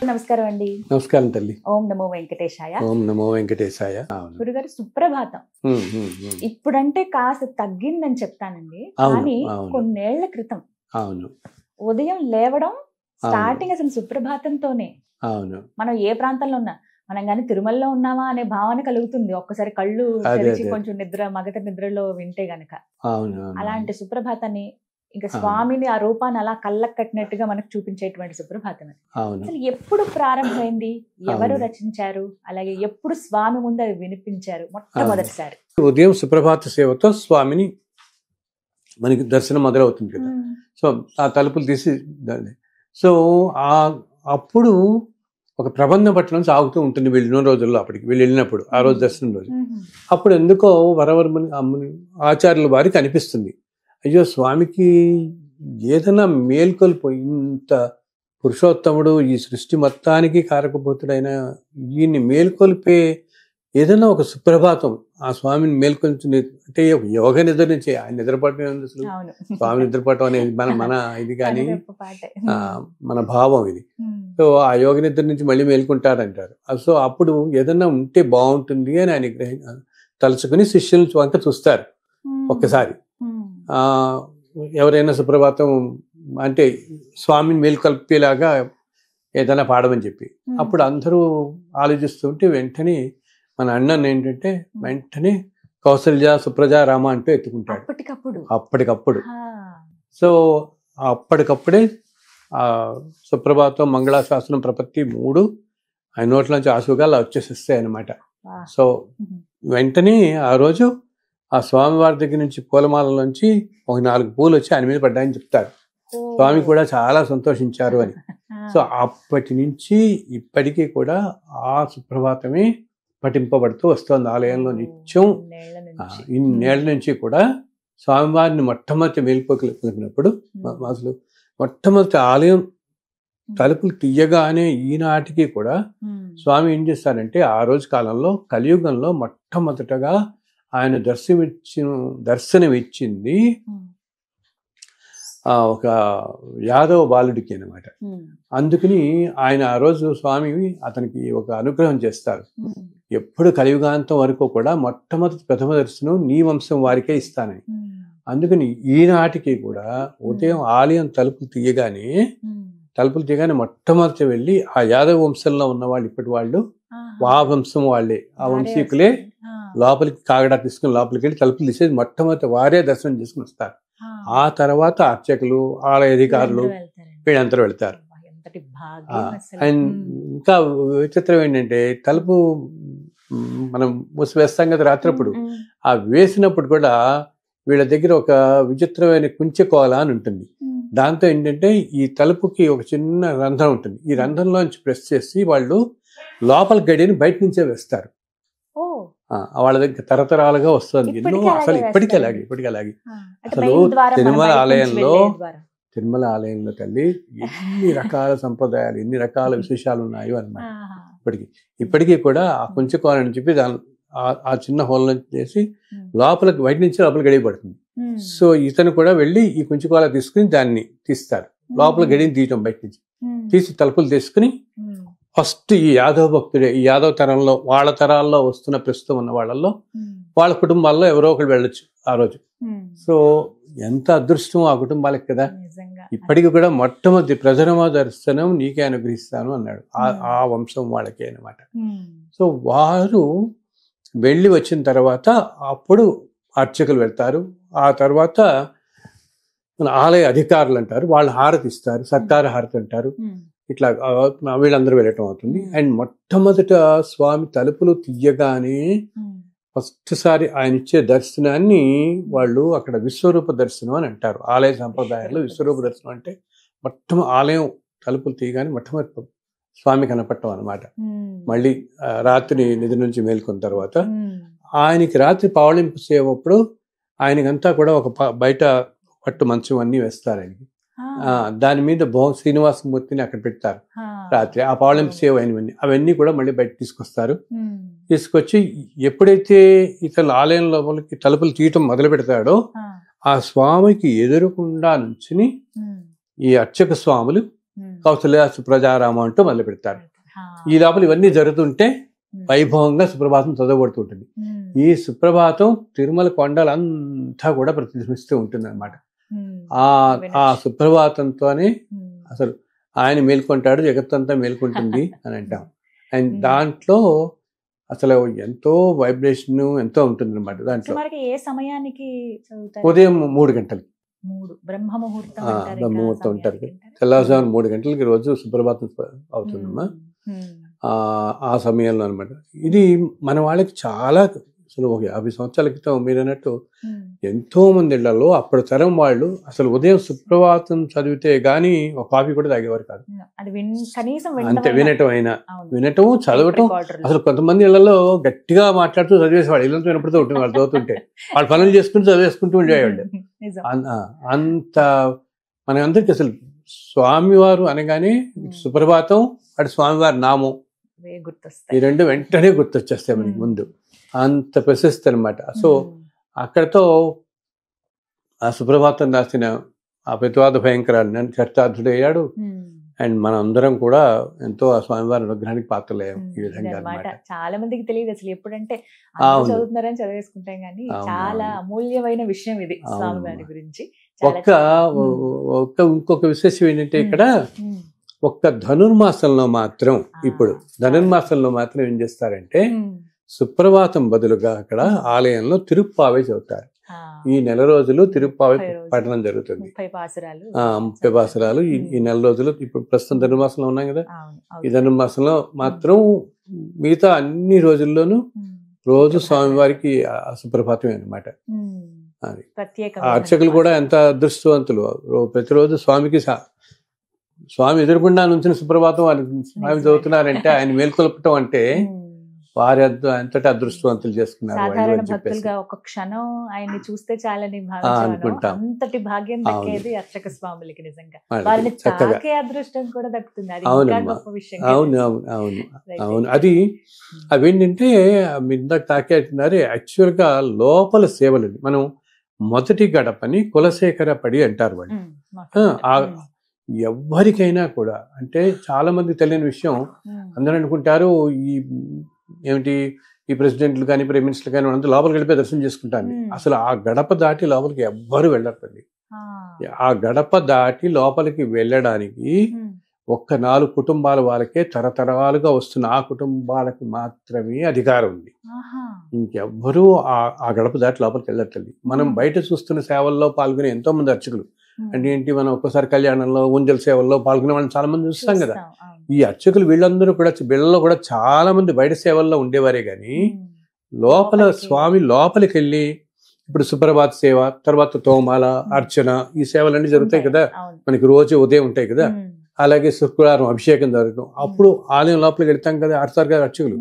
నమస్కారం అండి. నమస్కారం తల్లి. ఓం నమో వెంకటేశాయ. ఓం నమో వెంకటేశాయ. గురుగారు సుప్రభాతం ఇప్పుడంటే కాస్త తగ్గిందని చెప్తానండి. కానీ కొన్నేళ్ల క్రితం ఉదయం లేవడం స్టార్టింగ్ అసలు సుప్రభాతంతోనే. మనం ఏ ప్రాంతంలో ఉన్నా, మనం కానీ తిరుమలలో ఉన్నామా అనే భావన కలుగుతుంది ఒక్కసారి కళ్ళు తెరిచి కొంచెం మగత నిద్రలో వింటే గనక. అలాంటి సుప్రభాతాన్ని ఇంకా స్వామిని ఆ రూపాన్ని అలా కళ్ళకు కట్టినట్టుగా మనకు చూపించేటువంటి సుప్రభాతం. అసలు ఎప్పుడు ప్రారంభమైంది, ఎవరు రచించారు, అలాగే ఎప్పుడు స్వామి ముందు అది వినిపించారు మొట్టమొదటిసారి? ఉదయం సుప్రభాత సేవతో స్వామిని మనకి దర్శనం మొదలవుతుంది కదా. సో ఆ తలుపులు తీసి సో అప్పుడు ఒక ప్రబంధ పట్టణం సాగుతూ ఉంటుంది వెళ్ళిన రోజుల్లో. అప్పటికి వీళ్ళు వెళ్ళినప్పుడు ఆ రోజు దర్శనం రోజు అప్పుడు ఎందుకో వరవర్మని ఆచార్యుల వారికి అనిపిస్తుంది, అయ్యో స్వామికి ఏదైనా మేల్కొల్పు, ఇంత పురుషోత్తముడు ఈ సృష్టి మొత్తానికి కారకపోతుడైన ఈయన్ని మేల్కొల్పే ఏదైనా ఒక సుప్రభాతం ఆ స్వామిని మేల్కొల్చుని అంటే యోగ నిద్ర నుంచి ఆయన నిద్రపడటం అసలు స్వామి నిద్రపడటం అనేది మన ఇది కానీ మన భావం ఇది. సో ఆ యోగ నిద్ర నుంచి మళ్ళీ మేల్కొంటారంటారు. సో అప్పుడు ఏదన్నా ఉంటే బాగుంటుంది అని ఆయన తలుచుకుని శిష్యుల వంక చూస్తారు ఒక్కసారి. ఎవరైనా సుప్రభాతం అంటే స్వామిని మేల్కొల్పేలాగా ఏదైనా పాడమని చెప్పి అప్పుడు అందరూ ఆలోచిస్తుంటే వెంటనే మన అన్నను ఏంటంటే వెంటనే కౌసల్య సుప్రజ రామ అంటూ ఎత్తుకుంటాడు అప్పటికప్పుడు. సో అప్పటికప్పుడే ఆ సుప్రభాతం మంగళాశాసనం ప్రపత్తి 3 ఆయన నోట్లోంచి ఆసుగా అలా వచ్చేసిస్తాయి అన్నమాట. సో వెంటనే ఆ రోజు ఆ స్వామివారి దగ్గర నుంచి పూలమాలలోంచి ఒక 4 పూలు వచ్చి ఆయన మీద పడ్డాయని చెప్తారు. స్వామి కూడా చాలా సంతోషించారు అని. సో అప్పటి నుంచి ఇప్పటికీ కూడా ఆ సుప్రభాతమే పఠింపబడుతూ వస్తుంది ఆలయంలో నిత్యం. ఇన్నేళ్ల నుంచి కూడా స్వామివారిని మొట్టమొదటి మేల్కొల్పినప్పుడు అసలు మొట్టమొదటి ఆలయం తలుపులు తీయగానే ఈనాటికి కూడా స్వామి ఏం చేస్తారంటే ఆ రోజు కాలంలో కలియుగంలో మొట్టమొదటగా ఆయన దర్శనమిచ్చింది ఒక యాదవ బాలుడికి అన్నమాట. అందుకని ఆయన ఆ రోజు స్వామి అతనికి ఒక అనుగ్రహం చేస్తారు, ఎప్పుడు కలియుగాంతం వరకు కూడా మొట్టమొదటి ప్రథమ దర్శనం నీ వంశం వారికే ఇస్తానని. అందుకని ఈనాటికి కూడా ఉదయం ఆలయం తలుపులు తీయగానే మొట్టమొదటి వెళ్ళి ఆ యాదవ వంశంలో ఉన్న వాళ్ళు ఇప్పటి వాళ్ళు ఆ వంశం వాళ్ళే, ఆ వంశీకులే లోపలికి కాగడా తీసుకుని లోపలికి వెళ్ళి తలుపులు తీసేది మొట్టమొదటి వారే దర్శనం చేసుకుని వస్తారు. ఆ తర్వాత అర్చకులు, ఆలయ అధికారులు వీళ్ళందరూ వెళ్తారు. అండ్ ఇంకా విచిత్రం ఏంటంటే తలుపు మనం మూసివేస్తాం కదా రాత్రప్పుడు, ఆ వేసినప్పుడు కూడా వీళ్ళ దగ్గర ఒక విచిత్రమైన కుంచెకోల అని ఉంటుంది. దాంతో ఏంటంటే ఈ తలుపుకి ఒక చిన్న రంధ్రం ఉంటుంది, ఈ రంధ్రంలోంచి ప్రెస్ చేసి వాళ్ళు లోపల గడిని బయట నుంచే వేస్తారు. వాళ్ళ దగ్గర తరతరాలుగా వస్తుంది. ఎన్నో అసలు ఇప్పటికీ అలాగే అసలు తిరుమల ఆలయంలో తల్లి ఎన్ని రకాల సంప్రదాయాలు, ఎన్ని రకాల విశేషాలు ఉన్నాయో అన్నమాట. ఇప్పటికీ కూడా ఆ కుంచెకోలని చెప్పి దాని ఆ చిన్న హోల్ నుంచి చేసి లోపలికి బయట నుంచి లోపల గడియ పడుతుంది. సో ఇతను కూడా వెళ్ళి ఈ కుంచెకోల తీసుకుని దాన్ని తీస్తారు, లోపల గడిని తీయటం బయట నుంచి తీసి తలుపులు తీసుకుని ఫస్ట్ ఈ యాదవ భక్తుడే, ఈ యాదవ తరంలో వాళ్ళ తరాల్లో వస్తున్న ప్రస్తుతం ఉన్న వాళ్ళల్లో వాళ్ళ కుటుంబాల్లో ఎవరో ఒకరు వెళ్ళొచ్చు ఆ రోజు. సో ఎంత అదృష్టం ఆ కుటుంబాలకి కదా. ఇప్పటికి కూడా మొట్టమొదటి ప్రథమ దర్శనం నీకే అనుగ్రహిస్తాను అన్నాడు ఆ వంశం వాళ్ళకే అన్నమాట. సో వారు వెళ్ళి వచ్చిన తర్వాత అప్పుడు అర్చకులు వెళ్తారు. ఆ తర్వాత మన ఆలయ అధికారులు అంటారు, వాళ్ళు హారతి ఇస్తారు, సత్కార హారతి అంటారు. ఇట్లా వీళ్ళందరూ వెళ్ళటం అవుతుంది. అండ్ మొట్టమొదట స్వామి తలుపులు తీయగానే ఫస్ట్ సారి ఆయన ఇచ్చే దర్శనాన్ని వాళ్ళు అక్కడ విశ్వరూప దర్శనం అని అంటారు. ఆలయ సంప్రదాయాల్లో విశ్వరూప దర్శనం అంటే ఆలయం తలుపులు తీయగానే మొట్టమొదటి స్వామి కనపడటం అనమాట. మళ్ళీ రాత్రి నిద్ర నుంచి మేల్కొన్న తర్వాత ఆయనకి రాత్రి పావళింపు సేవప్పుడు ఆయనకంతా కూడా ఒక బయట పట్టు మంచం అన్ని వేస్తారు ఆయనకి. దాని మీద శ్రీనివాసమూర్తిని అక్కడ పెడతారు రాత్రి. ఆ పావళింపు సేవ అవన్నీ కూడా మళ్ళీ బయట తీసుకొస్తారు. తీసుకొచ్చి ఎప్పుడైతే ఇతను ఆలయం లోపలికి తలుపులు తీయటం మొదలు పెడతాడో ఆ స్వామికి ఎదురుకుండా నుంచుని ఈ అర్చక స్వాములు కౌసల్య సుప్రజారామ అంటూ మొదలు పెడతారు. ఈ లోపల ఇవన్నీ జరుగుతుంటే వైభవంగా సుప్రభాతం చదవబడుతుంటుంది. ఈ సుప్రభాతం తిరుమల కొండలంతా కూడా ప్రతిధ్వనిస్తూ ఉంటుంది అనమాట. ఆ సుప్రభాతంతోనే అసలు ఆయన మేల్కొంటాడు, జగత్తంతా మేల్కొంటుంది అని అంటాం. అండ్ దాంట్లో అసలు ఎంతో వైబ్రేషన్ ఎంతో ఉంటుంది అనమాట. దాంట్లో ఏ సమయానికి ఉదయం 3 గంటలకి బ్రహ్మముహూర్తం ఉంటారు. తెల్లవారుజామున 3 గంటలకి రోజు సుప్రభాతం అవుతుందమ్మా. ఆ సమయంలో అనమాట. ఇది మన వాళ్ళకి చాలా అసలు 50 సంవత్సరాల క్రితం మీరు అన్నట్టు ఎంతో మంది ఇళ్లలో అప్పటి తరం వాళ్ళు అసలు ఉదయం సుప్రభాతం చదివితే గానీ ఒక కాఫీ కూడా తాగేవారు కాదు. అంతే వినటం చదవటం. అసలు కొంతమంది ఇళ్లలో గట్టిగా మాట్లాడుతూ చదివేసేవాళ్ళు, ఇళ్ళతో వినపడుతూ ఉంటుంది. వాళ్ళు చదువుతుంటే వాళ్ళు పనులు చేసుకుంటూ చదివేసుకుంటూ ఉండేవాళ్ళు. అంత మనకందరికి అసలు స్వామివారు అనగానే సుప్రభాతం అటు స్వామివారి నామం ఈ రెండు వెంటనే గుర్తొచ్చేస్తాయి మనకి ముందు. అంత ప్రశస్తి అనమాట. సో అక్కడతో ఆ సుప్రభాతం రాసిన ఆ ప్రతివాద భయంకరాన్ని చర్చార్థుడయ్యాడు. అండ్ మనం అందరం కూడా ఎంతో ఆ స్వామివారి అనుగ్రహానికి పాత్రలయ్యాం ఈ విధంగా. చాలా మందికి తెలియదు అసలు, ఎప్పుడంటే చదువుతున్నారని చదివేసుకుంటాం కానీ చాలా అమూల్యమైన విషయం ఇది స్వామివారి గురించి. ఇంకొక విశేషం ఏంటంటే ఇక్కడ ఒక్క ధనుర్మాసంలో మాత్రం, ఇప్పుడు ధనుర్మాసంలో మాత్రం ఏం చేస్తారంటే సుప్రభాతం బదులుగా అక్కడ ఆలయంలో తిరుప్పావై చదువుతారు. ఈ నెల రోజులు తిరుప్పావై పఠనం జరుగుతుంది. 30 పాసురాలు ఈ నెల రోజులు. ఇప్పుడు ప్రస్తుతం ధనుర్మాసంలో ఉన్నాం కదా, ఈ ధనుర్మాసంలో మాత్రం మిగతా అన్ని రోజుల్లోనూ రోజు స్వామివారికి సుప్రభాతమే అనమాట. అర్చకులు కూడా ఎంత అదృష్టవంతులు. ప్రతిరోజు స్వామి ఎదురుకుండా నుంచిన సుప్రభాతం స్వామి చదువుతున్నారంటే ఆయన మేల్కొల్పటం అంటే వారి ఎంతటి అదృష్టవంతులు చేసుకున్నారు. ఒక క్షణం ఆయన్ని చూస్తే చాలని అంతటి భాగ్యం దక్కేది అర్చక స్వాములకి. నిజంగా వారిని తాకే అదృష్టం కూడా దక్కుతుంది. అవును. అది అవేంటంటే మీరు తాకే అంటున్నారు. యాక్చువల్ గా లోపల సేవలు మనం మొదటి గడపని కులశేఖర పడి అంటారు వాళ్ళు. ఎవరికైనా కూడా అంటే చాలా మంది తెలియని విషయం. అందరూ అనుకుంటారు ఈ ప్రెసిడెంట్లు కానీ ప్రైమ్ మినిస్టర్లు కానీ వాళ్ళంతా లోపలికి వెళ్ళిపోయి దర్శనం చేసుకుంటాను. అసలు ఆ గడప దాటి లోపలికి ఎవ్వరు వెళ్ళరండి. ఆ గడప దాటి లోపలికి వెళ్ళడానికి ఒక్క 4 కుటుంబాల వాళ్ళకే తరతరాలుగా వస్తున్న ఆ కుటుంబాలకు మాత్రమే అధికారం ఉంది. ఇంకెవ్వరూ ఆ గడప దాటి లోపలికి వెళ్ళట్లేదు. మనం బయట చూస్తున్న సేవల్లో పాల్గొనే ఎంతో మంది అర్చకులు అంటే ఏంటి, మనం ఒక్కసారి కళ్యాణంలో ఊంజల్ సేవల్లో పాల్గొనే వాళ్ళని చాలా మంది చూస్తాం కదా. ఈ అర్చకులు వీళ్ళందరూ కూడా వీళ్ళలో కూడా చాలా మంది బయట సేవల్లో ఉండేవారే గాని లోపల స్వామి లోపలికి వెళ్ళి ఇప్పుడు సుప్రభాత సేవ, తర్వాత తోమాల అర్చన, ఈ సేవలన్నీ జరుగుతాయి కదా మనకి. రోజు ఉదయం ఉంటాయి కదా. అలాగే శుక్రవారం అభిషేకం జరుగుతాం. అప్పుడు ఆలయం లోపలికి వెళ్తాం కదా ఆడతారు కదా అర్చకులు.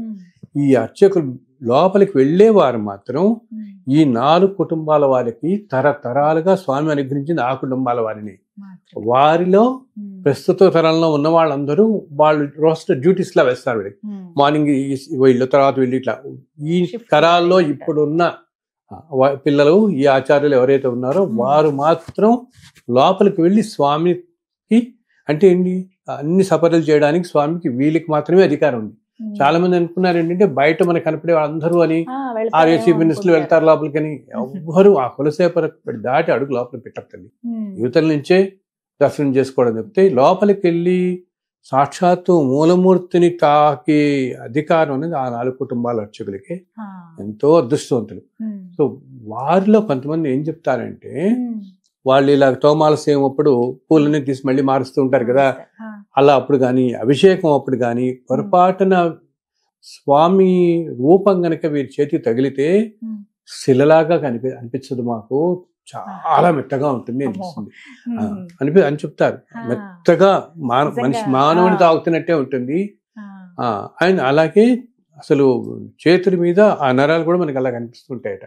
ఈ అర్చకులు లోపలికి వెళ్ళేవారు మాత్రం ఈ 4 కుటుంబాల వారికి తరతరాలుగా స్వామి అనుగ్రహించింది ఆ కుటుంబాల వారిని. వారిలో ప్రస్తుత తరంలో ఉన్న వాళ్ళందరూ వాళ్ళు రోస్టర్ డ్యూటీస్ లా వేస్తారు. వీళ్ళకి మార్నింగ్ వీళ్ళు, తర్వాత వీళ్ళు, ఇట్లా ఈ తరాల్లో ఇప్పుడున్న పిల్లలు ఈ ఆచార్యులు ఎవరైతే ఉన్నారో వారు మాత్రం లోపలికి వెళ్ళి స్వామికి అంటే ఏంటి అన్ని సపర్యలు చేయడానికి స్వామికి వీళ్ళకి మాత్రమే అధికారం ఉంది. చాలా మంది అనుకున్నారు ఏంటంటే బయట మనకు కనపడే వాళ్ళందరూ అని ఆర్ఎస్సీ మినిస్టర్లు వెళ్తారు లోపలికని. ఎవ్వరు ఆ కులసేపర దాటి అడుగు లోపలికి పెట్టకండి. యువతల నుంచే దర్శనం చేసుకోవడం చెప్తే లోపలికి వెళ్ళి సాక్షాత్తు మూలమూర్తిని తాకే అధికారం అనేది ఆ 4 కుటుంబాల అర్చకులకి. ఎంతో అదృష్టవంతులు. సో వారిలో కొంతమంది ఏం చెప్తారంటే వాళ్ళు ఇలా తోమాల సేవ అప్పుడు పూలని తీసి మళ్ళీ మారుస్తూ ఉంటారు కదా, అలా అప్పుడు కానీ అభిషేకం అప్పుడు కానీ పొరపాటున స్వామి రూపం గనక వీరి చేతికి తగిలితే శిలలాగా అనిపించదు, మాకు చాలా మెత్తగా ఉంటుంది అనిపిస్తుంది అని చెప్తారు. మెత్తగా మానవుని తాగుతున్నట్టే ఉంటుంది. అండ్ అలాగే అసలు చేతుల మీద ఆ నరాలు కూడా మనకి అలా కనిపిస్తుంటాయట.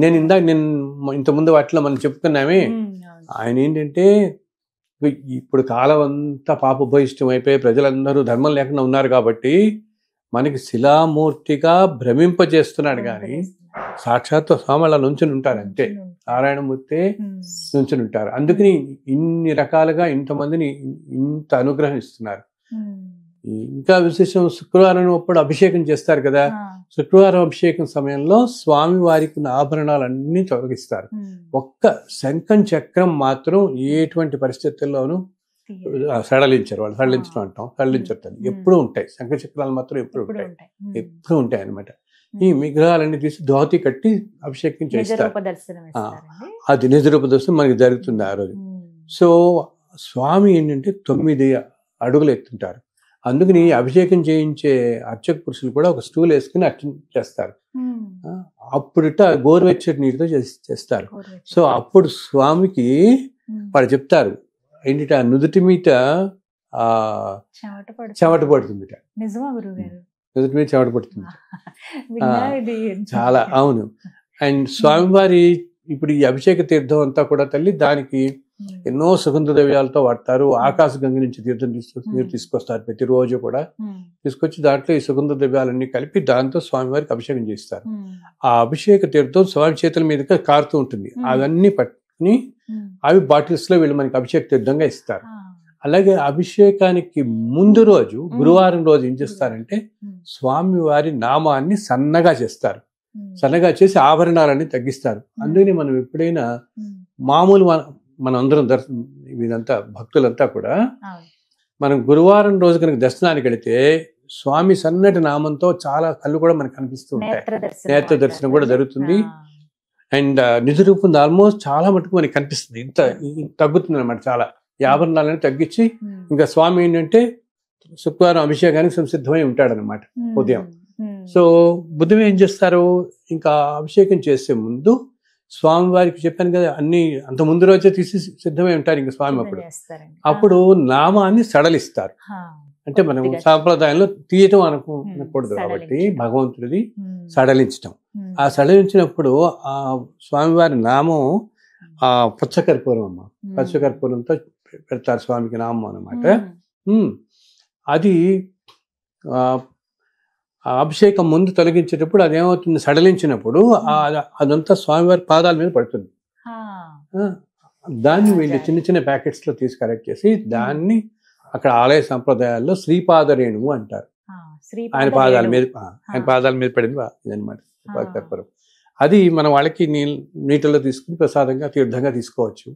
నేను ఇంతకుముందు వాటిలో మనం చెప్పుకున్నామే. ఆయన ఏంటంటే ఇప్పుడు కాలం అంతా పాపభూయిష్టం అయిపోయి ప్రజలందరూ ధర్మం లేకుండా ఉన్నారు కాబట్టి మనకి శిలామూర్తిగా భ్రమింపజేస్తున్నాడు కానీ సాక్షాత్ స్వామి అలా నుంచుని ఉంటారు అంతే, నారాయణమూర్తి నుంచుని ఉంటారు. అందుకని ఇన్ని రకాలుగా ఇంతమందిని ఇంత అనుగ్రహం ఇస్తున్నారు. ఇంకా విశేషం శుక్రవారం అప్పుడు అభిషేకం చేస్తారు కదా, శుక్రవారం అభిషేకం సమయంలో స్వామి వారికి ఉన్న ఆభరణాలన్నీ తొలగిస్తారు. ఒక్క శంఖం చక్రం మాత్రం ఎటువంటి పరిస్థితుల్లోనూ సడలించరు. వాళ్ళు సడలించడం అంటాం, సడలించరు, ఎప్పుడు ఉంటాయి. శంఖ చక్రాలు మాత్రం ఎప్పుడు ఉంటాయి అనమాట. ఈ విగ్రహాలన్నీ తీసి ధోతి కట్టి అభిషేకం చేస్తారు. అది నిజరూప దర్శనం మనకి జరుగుతుంది ఆ రోజు. సో స్వామి ఏంటంటే 9 అడుగులు ఎత్తుంటారు. అందుకని అభిషేకం చేయించే అర్చక పురుషులు కూడా ఒక స్టూల్ వేసుకుని అర్చన చేస్తారు. అప్పుడుట గోరువెచ్చటి నీటితో చేస్తారు. సో అప్పుడు స్వామికి వాడు చెప్తారు ఏంటి, నుదుటి మీద చెమట పడుతుంది, నుదుటి మీద చెమట పడుతుంది చాలా. అవును. అండ్ స్వామివారి ఇప్పుడు ఈ అభిషేక తీర్థం అంతా కూడా తల్లి దానికి ఎన్నో సుగంధ ద్రవ్యాలతో వాడతారు. ఆకాశగంగ నుంచి తీర్థం నీరు తీసుకొస్తారు ప్రతిరోజు కూడా, తీసుకొచ్చి దాంట్లో ఈ సుగంధ ద్రవ్యాలన్నీ కలిపి దాంతో స్వామివారికి అభిషేకం చేస్తారు. ఆ అభిషేక తీర్థం స్వామి చేతుల మీదుగా కారుతూ ఉంటుంది. అవన్నీ పట్టుకుని అవి బాటిల్స్ లో వీళ్ళు మనకి అభిషేక తీర్థంగా ఇస్తారు. అలాగే అభిషేకానికి ముందు రోజు గురువారం రోజు ఏం చేస్తారంటే స్వామివారి నామాన్ని సన్నగా చేస్తారు. సన్నగా చేసి ఆభరణాలన్నీ తగ్గిస్తారు. అందుకని మనం ఎప్పుడైనా మామూలు మనం అందరం ఇదంతా భక్తులంతా కూడా మనం గురువారం రోజు కనుక దర్శనానికి వెళితే స్వామి సన్నటి నామంతో చాలా కళ్ళు కూడా మనకు కనిపిస్తూ ఉంటాయి. నేత్ర దర్శనం కూడా జరుగుతుంది. అండ్ నిజ రూపం ఆల్మోస్ట్ చాలా మటుకు మనకి కనిపిస్తుంది. ఇంత తగ్గుతుంది అనమాట. చాలా ఆభరణాలని తగ్గించి ఇంకా స్వామి ఏంటంటే శుక్రవారం అభిషేకానికి సంసిద్ధమై ఉంటాడనమాట ఉదయం. సో బుధం ఏం చేస్తారు, ఇంకా అభిషేకం చేసే ముందు స్వామివారికి చెప్పాను కదా అన్ని అంత ముందు రోజే తీసి సిద్ధమై ఉంటారు ఇంకా స్వామి. అప్పుడు నామాన్ని సడలిస్తారు. అంటే మనం సాంప్రదాయంలో తీయటం అనకూడదు కాబట్టి భగవంతుడిది సడలించటం. ఆ సడలించినప్పుడు ఆ స్వామివారి నామం ఆ పచ్చకర్పూరం అమ్మ, పచ్చకర్పూరంతో పెడతారు స్వామికి నామం అనమాట. అది అభిషేకం ముందు తొలగించేటప్పుడు అదేమవుతుంది, సడలించినప్పుడు అదంతా స్వామివారి పాదాల మీద పడుతుంది. దాన్ని వీళ్ళు చిన్న చిన్న ప్యాకెట్స్ లో తీసి కలెక్ట్ చేసి దాన్ని అక్కడ ఆలయ సంప్రదాయాల్లో శ్రీపాదరేణువు అంటారు. ఆయన పాదాల మీద పడింది ఇదనమాట కర్పూరం. అది మన వాళ్ళకి నీటిలో తీసుకుని ప్రసాదంగా తీర్థంగా తీసుకోవచ్చు.